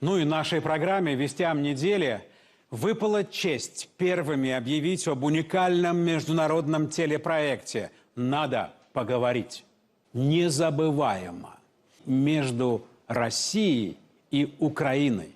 Ну и нашей программе «Вестям недели» выпала честь первыми объявить об уникальном международном телепроекте «Надо поговорить». Незабываемо. Между Россией и Украиной.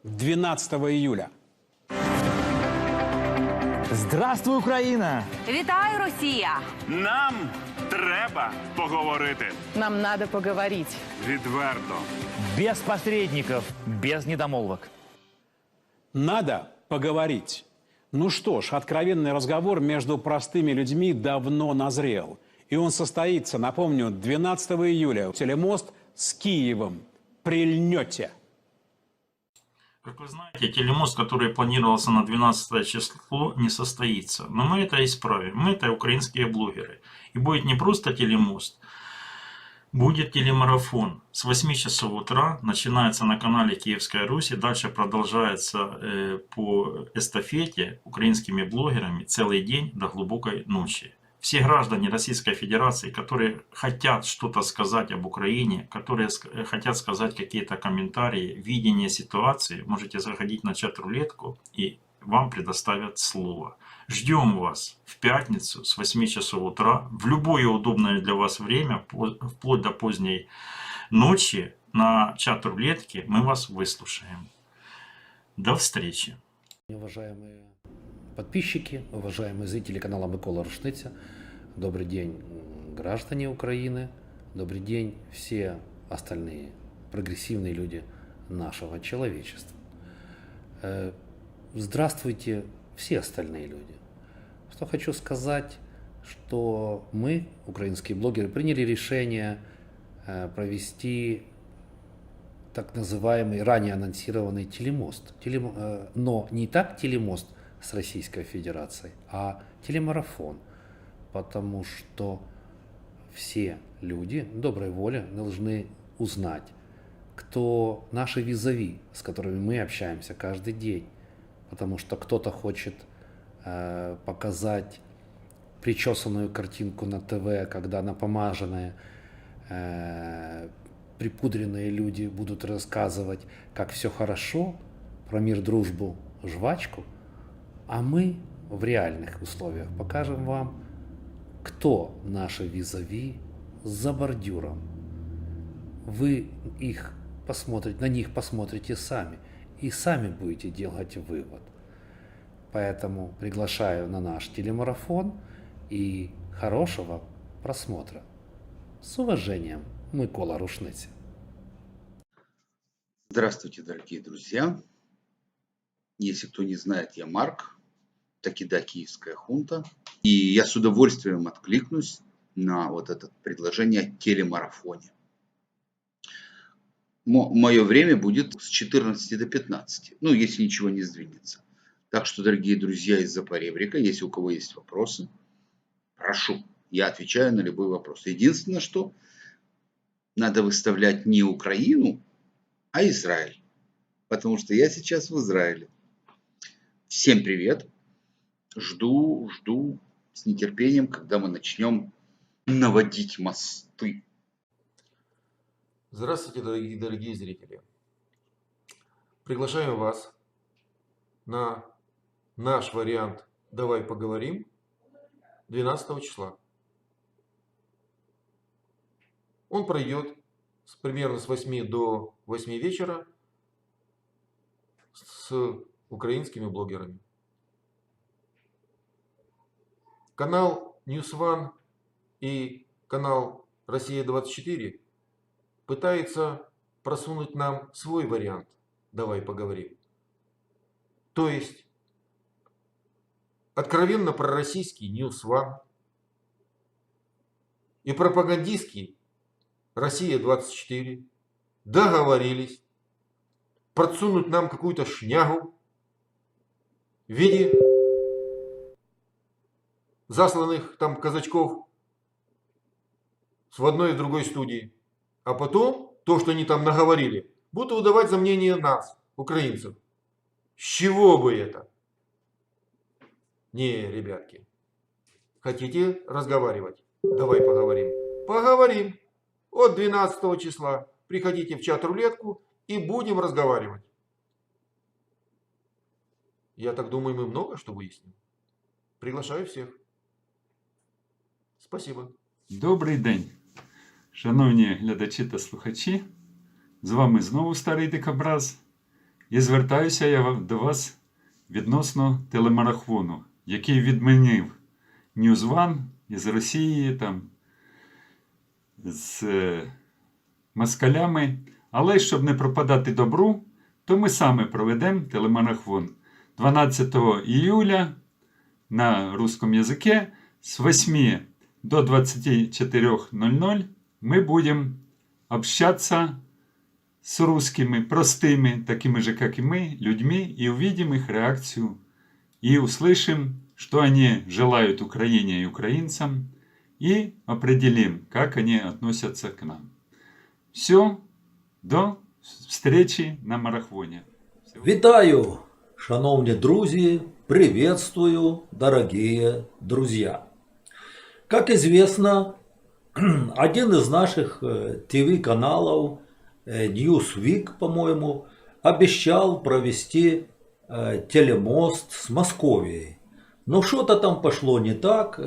12 июля. Здравствуй, Україна! Вітаю, Росія! Нам треба поговорити. Нам надо поговорить. Відверто. Без посредников, без недомолвок. Надо поговорить. Ну что ж, откровенный разговор между простыми людьми давно назрел. И он состоится, напомню, 12 июля. Телемост с Киевом. Прильнете. Как вы знаете, телемост, который планировался на 12 число, не состоится. Но мы это исправим. Мы это украинские блогеры. И будет не просто телемост, будет телемарафон. С 8 часов утра начинается на канале Киевская Русь и дальше продолжается по эстафете украинскими блогерами целый день до глубокой ночи. Все граждане Российской Федерации, которые хотят что-то сказать об Украине, которые хотят сказать какие-то комментарии, видение ситуации, можете заходить на чат-рулетку и вам предоставят слово. Ждем вас в пятницу с 8 часов утра, в любое удобное для вас время, вплоть до поздней ночи на чат-рулетке мы вас выслушаем. До встречи. Уважаемые подписчики, уважаемые зрители канала Микола Рушниця, добрый день, граждане Украины, добрый день, все остальные прогрессивные люди нашего человечества. Здравствуйте, все остальные люди. Что хочу сказать, что мы, украинские блогеры, приняли решение провести так называемый, ранее анонсированный телемост. Но не так телемост с Российской Федерацией, а телемарафон. Потому что все люди доброй воли должны узнать, кто наши визави, с которыми мы общаемся каждый день. Потому что кто-то хочет показать причесанную картинку на ТВ, когда напомаженные, припудренные люди будут рассказывать, как все хорошо, про мир, дружбу, жвачку, а мы в реальных условиях покажем вам, кто наши визави за бордюром. Вы на них посмотрите сами и сами будете делать вывод. Поэтому приглашаю на наш телемарафон и хорошего просмотра. С уважением, Микола Рушниця. Здравствуйте, дорогие друзья. Если кто не знает, я Марк, таки да, киевская хунта. И я с удовольствием откликнусь на вот это предложение о телемарафоне. Мое время будет с 14 до 15, ну, если ничего не сдвинется. Так что, дорогие друзья из Запоребрика, если у кого есть вопросы, прошу, я отвечаю на любой вопрос. Единственное, что надо выставлять не Украину, а Израиль. Потому что я сейчас в Израиле. Всем привет. Жду с нетерпением, когда мы начнем наводить мосты. Здравствуйте, дорогие зрители. Приглашаем вас на наш вариант «Давай поговорим» 12 числа. Он пройдет примерно с 8 до 8 вечера с украинскими блогерами. Канал News One и канал Россия-24 пытается просунуть нам свой вариант «Давай поговорим». То есть откровенно пророссийский News One и пропагандистский Россия-24 договорились подсунуть нам какую-то шнягу в виде засланных там казачков в одной и в другой студии. А потом то, что они там наговорили, будут выдавать за мнение нас, украинцев. С чего бы это? Не, ребятки. Хотите разговаривать? Давай поговорим. Поговорим. От 12 числа приходите в чат-рулетку и будем разговаривать. Я так думаю, мы много что выясним. Приглашаю всех. Спасибо. Добрий день, шановні глядачі та слухачі. З вами знову Старий Дикобраз. І звертаюся я до вас відносно телемарафону, який відмінив News One із Росії, там, з москалями. Але щоб не пропадати добру, то ми саме проведемо телемарафон 12 июля на русском языке с 8 до 24:00 мы будем общаться с русскими, простыми, такими же, как и мы, людьми, и увидим их реакцию, и услышим, что они желают Украине и украинцам, и определим, как они относятся к нам. Все, до встречи на марафоне. Витаю, шановні друзі, приветствую, дорогие друзья. Как известно, один из наших ТВ-каналов, Newsweek, по-моему, обещал провести телемост с Московией. Но что-то там пошло не так,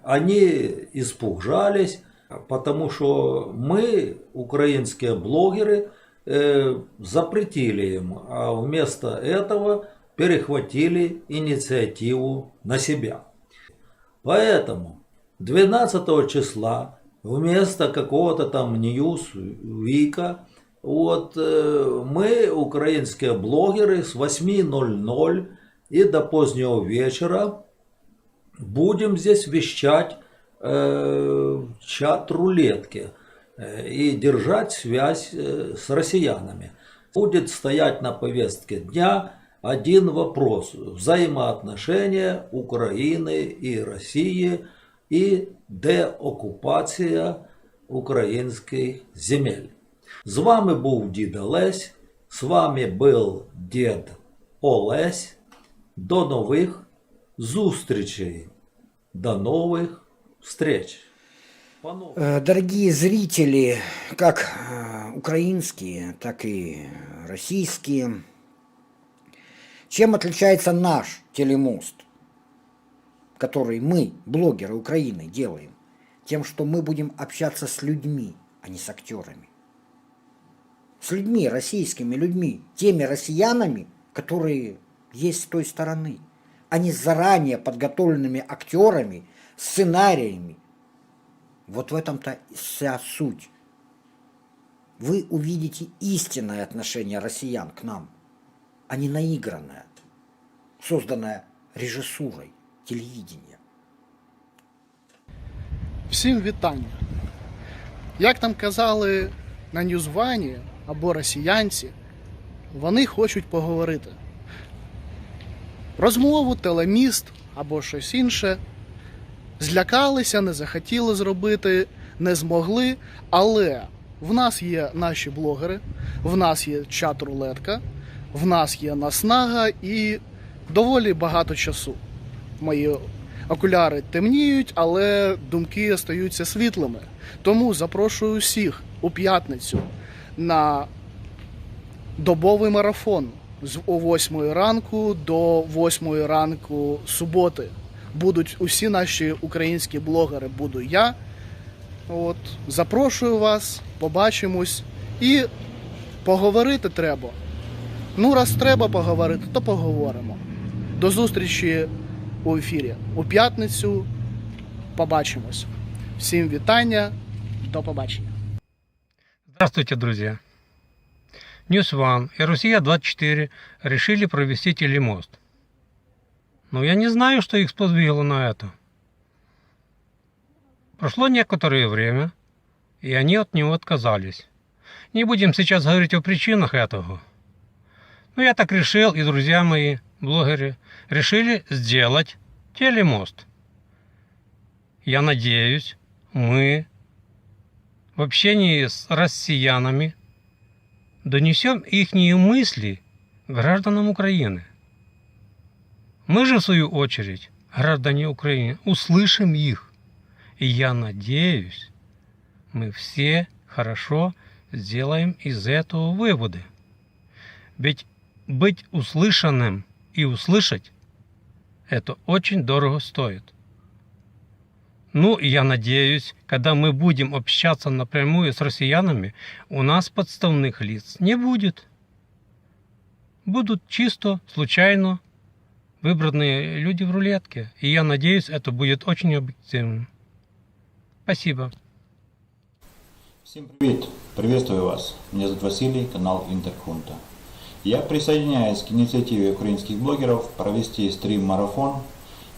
они испугались, потому что мы, украинские блогеры, запретили им, а вместо этого перехватили инициативу на себя. Поэтому 12 числа вместо какого-то там Newsweek мы, украинские блогеры, с 8:00 и до позднего вечера будем здесь вещать чат рулетки и держать связь с россиянами. Будет стоять на повестке дня один вопрос: взаимоотношения Украины и России и деоккупація українських земель. З вами був дід Олесь, з вами був дід Олесь. До нових зустрічей, до новых встреч. Дорогие зрители, как украинские, так и российские, чем отличается наш телемост, который мы, блогеры Украины, делаем? Тем, что мы будем общаться с людьми, а не с актерами. С людьми, российскими людьми, теми россиянами, которые есть с той стороны, а не с заранее подготовленными актерами, сценариями. Вот в этом-то вся суть. Вы увидите истинное отношение россиян к нам, а не наигранное, созданное режиссурой телевидения. Всім вітання. Як там казали на Ньюзвані або росіянці, вони хочуть поговорити. Розмову, телеміст або щось інше. Злякалися, не захотіли зробити, не змогли, але в нас є наші блогери, в нас є чат-рулетка, в нас є наснага і доволі багато часу. Мої окуляри темніють, але думки остаються світлими. Тому запрошую всіх у п'ятницю на добовий марафон з 8 ранку до 8 ранку суботи. Будуть усі наші українські блогери, буду я. Запрошую вас, побачимось. І поговорити треба. Ну, раз треба поговорити, то поговоримо. До зустрічі у ефірі. У п'ятницю побачимось. Всім вітання, до побачення. Здравствуйте, друзья. News One и Россия-24 решили провести телемост. Но я не знаю, что их сподвигло на это. Прошло некоторое время, и они от него отказались. Не будем сейчас говорить о причинах этого. Но я так решил, и друзья мои, блогеры, решили сделать телемост. Я надеюсь, мы в общении с россиянами донесем их мысли гражданам Украины. Мы же, в свою очередь, граждане Украины, услышим их. И я надеюсь, мы все хорошо сделаем из этого выводы. Ведь быть услышанным и услышать – это очень дорого стоит. Ну, и я надеюсь, когда мы будем общаться напрямую с россиянами, у нас подставных лиц не будет. Будут чисто, случайно выбранные люди в рулетке. И я надеюсь, это будет очень объективно. Спасибо. Всем привет! Приветствую вас! Меня зовут Василий, канал Интерхунта. Я присоединяюсь к инициативе украинских блогеров провести стрим-марафон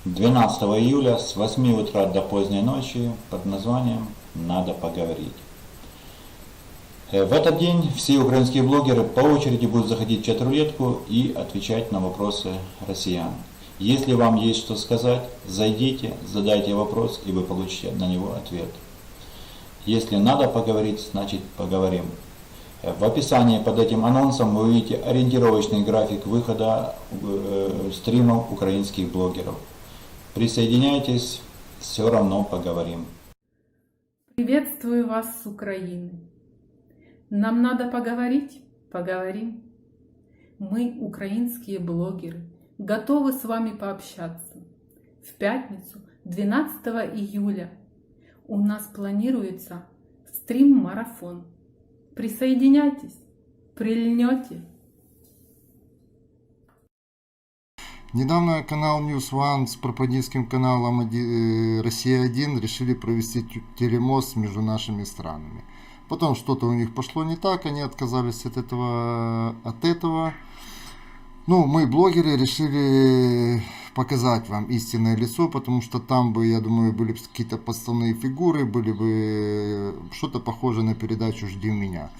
12 июля с 8 утра до поздней ночи под названием «Надо поговорить». В этот день все украинские блогеры по очереди будут заходить в чат-рулетку и отвечать на вопросы россиян. Если вам есть что сказать, зайдите, задайте вопрос, и вы получите на него ответ. Если надо поговорить, значит поговорим. В описании под этим анонсом вы увидите ориентировочный график выхода стримов украинских блогеров. Присоединяйтесь, все равно поговорим. Приветствую вас с Украины. Нам надо поговорить? Поговорим. Мы, украинские блогеры, готовы с вами пообщаться. В пятницу, 12 июля, у нас планируется стрим-марафон. Присоединяйтесь, прильнете. Недавно канал News One с пропагандистским каналом Россия-1 решили провести телемост между нашими странами. Потом что-то у них пошло не так, они отказались от этого. Ну, мы, блогеры, решили показать вам истинное лицо, потому что там бы, я думаю, были бы какие-то подставные фигуры, были бы что-то похожее на передачу «Жди меня».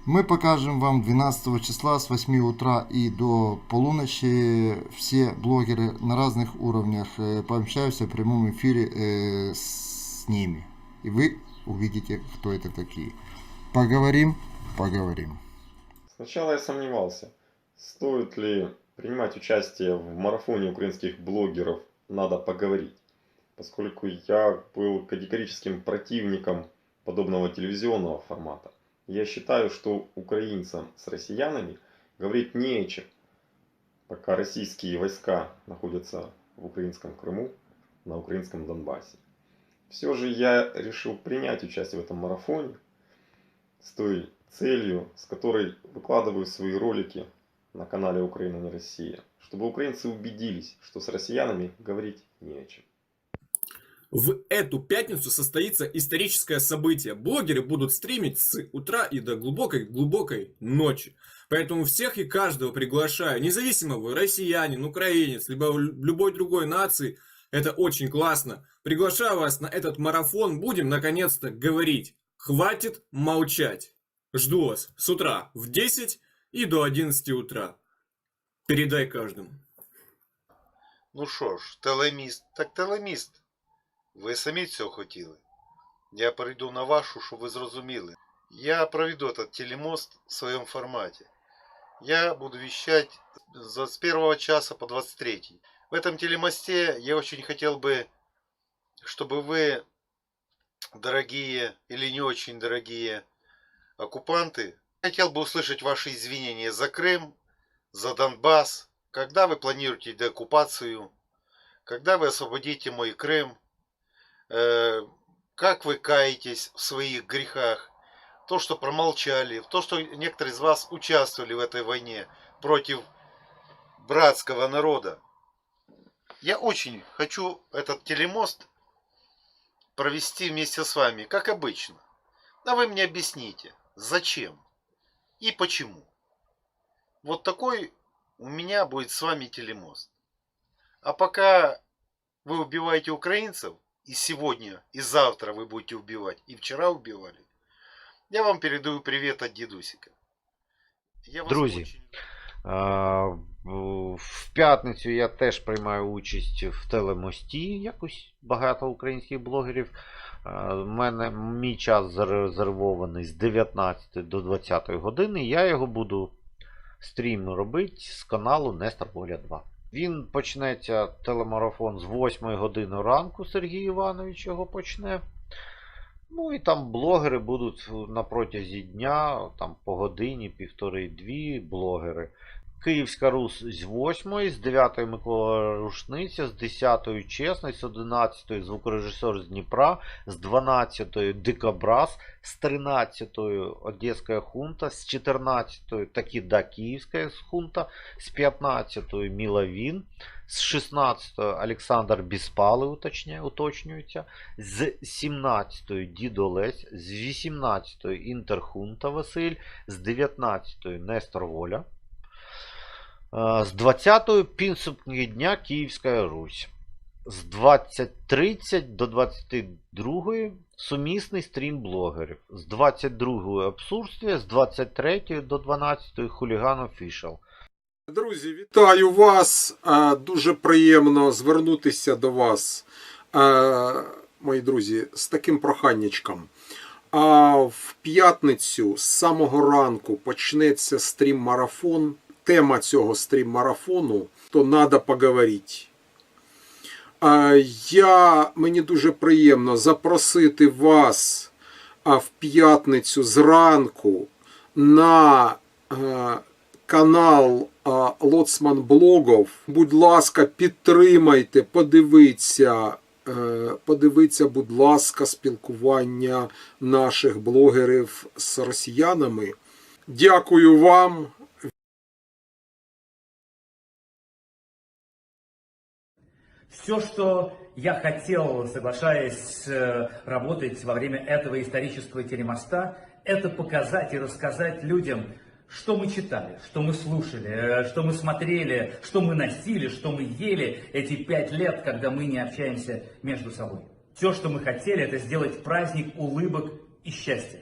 Мы покажем вам 12 числа с 8 утра и до полуночи. Все блогеры на разных уровнях пообщаются в прямом эфире с ними. И вы увидите, кто это такие. Поговорим, поговорим. Сначала я сомневался, стоит ли принимать участие в марафоне украинских блогеров «Надо поговорить», поскольку я был категорическим противником подобного телевизионного формата. Я считаю, что украинцам с россиянами говорить не о чем, пока российские войска находятся в украинском Крыму, на украинском Донбассе. Все же я решил принять участие в этом марафоне с той целью, с которой выкладываю свои ролики на канале «Украина не Россия», чтобы украинцы убедились, что с россиянами говорить не о чем. В эту пятницу состоится историческое событие. Блогеры будут стримить с утра и до глубокой ночи. Поэтому всех и каждого приглашаю, независимо вы россиянин, украинец, либо любой другой нации. Это очень классно. Приглашаю вас на этот марафон. Будем наконец-то говорить. Хватит молчать. Жду вас с утра в 10 и до 11 утра. Передай каждому. Ну що ж, телеміст, так телеміст. Ви самі цього хотіли. Я перейду на вашу, щоб ви зрозуміли. Я проведу этот телемост в своем формате. Я буду вещать с 21 часа по 23. В этом телемосте я очень хотел бы, чтобы вы, дорогие или не очень дорогие оккупанты, хотел бы услышать ваши извинения за Крым, за Донбасс, когда вы планируете деоккупацию, когда вы освободите мой Крым, как вы каетесь в своих грехах, то, что промолчали, то, что некоторые из вас участвовали в этой войне против братского народа. Я очень хочу этот телемост провести вместе с вами, как обычно. А вы мне объясните, зачем и почему. Вот такой у меня будет с вами телемост. А пока вы убиваете украинцев, и сегодня, и завтра вы будете убивать, и вчера убивали, я вам передаю привет от дедусика. Друзі, в п'ятницю я теж приймаю участь в телемості, якось багато українських блогерів. Мій час зарезервований з 19 до 20 години. Я його буду стрім робити з каналу Нестор Воля 2. Він почнеться, телемарафон, з 8 години ранку. Сергій Іванович його почне. Ну і там блогери будуть на протязі дня, там по годині, півтори-дві блогери. Київська Русь з 8, з 9 Микола Рушниця, з 10 Чесний, з 11 звукорежисер з Дніпра, з 12 Дикобраз, з 13 Одеська хунта, з 14 таки да Київська хунта, з 15 Мілавін, з 16 Олександр Біспали уточнюється, з 17 Дід Олесь, з 18 Інтерхунта Василь, з 19 Нестор Воля. З 20-ї підсумки дня Київська Русь. З 20:30 до 22-ї сумісний стрім блогерів. З 22-ї обсурствія, з 23-ї до 12-ї хуліган офішал. Друзі, вітаю вас. Дуже приємно звернутися до вас, мої друзі, з таким проханнячком. В п'ятницю з самого ранку почнеться стрім-марафон. Тема цього стрім-марафону то «Надо поговорити». Мені дуже приємно запросити вас в п'ятницю зранку на канал Лоцман Блогов. Будь ласка, підтримайте, подивіться, будь ласка, спілкування наших блогерів з росіянами. Дякую вам. Все, что я хотел, соглашаясь работать во время этого исторического телемоста, это показать и рассказать людям, что мы читали, что мы слушали, что мы смотрели, что мы носили, что мы ели эти 5 лет, когда мы не общаемся между собой. Все, что мы хотели, это сделать праздник улыбок и счастья.